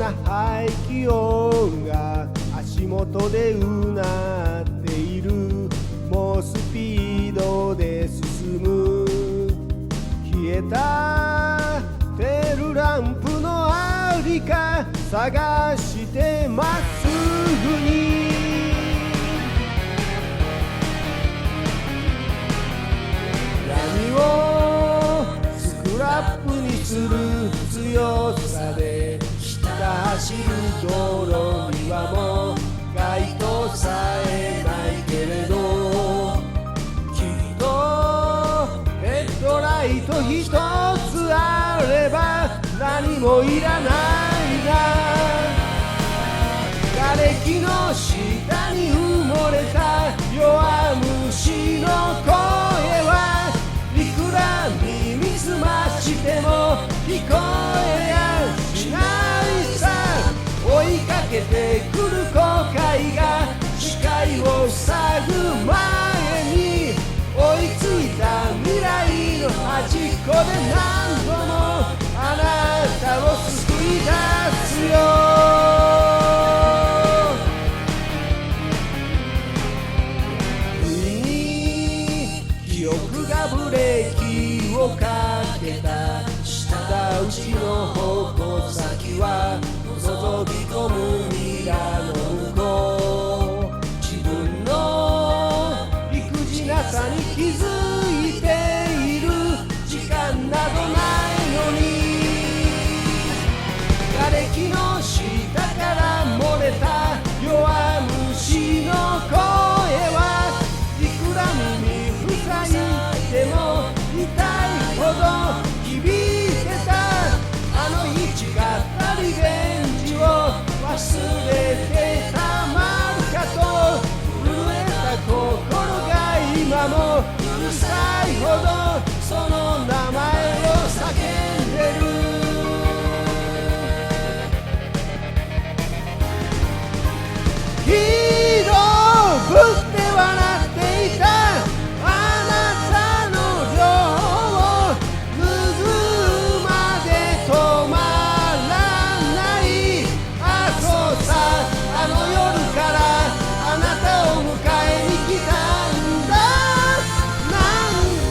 な排気音が足元でうなっている。猛スピードで進む。消えたテールランプのありか探してまっすぐに。闇をスクラップにする強さでひた走る道路にはもう街灯さえないけれど、きっとヘッドライト一つあれば何もいらないな。瓦礫の下に埋もれた弱虫の声はいくら耳すましても聞こえやしないさ。追いかけてくる後悔が視界を塞ぐ前に、追いついた未来の端っこで何度もあなたを救い出すよ。記憶がブレーキをかけた舌打ちの矛先は覗き込む未来の向こう。自分の理不尽なさに気づいている時間などないのに、瓦礫の下から漏れた弱虫の声はいくら耳塞いでも痛いほど響いてた。あの生き方リベンジを忘れてたまるかと。震えた心が今もうるさいほどその名前を叫んでる。ヒーローぶって笑っていたあなたの情を拭うまで止まらない。あ、そうさ、あの夜からあなたを迎えに来たんだ。何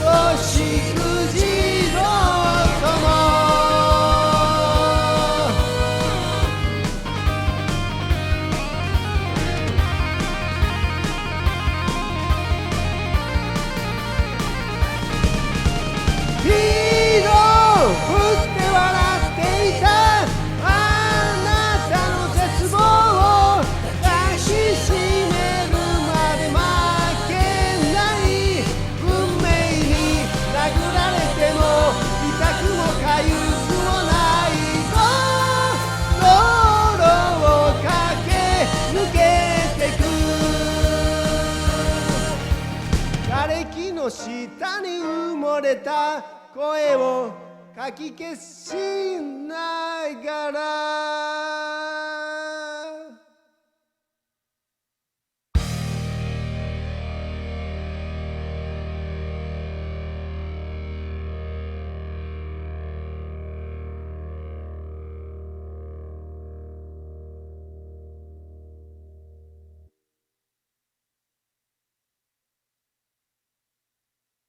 度しくじろうともヒーローぶって笑っていたあなたの絶望を抱きしめるまで負けない。運命に殴られても痛くも痒くもないぞ。道路を駆け抜けてく。瓦礫の下に埋もれた声をかき消しながら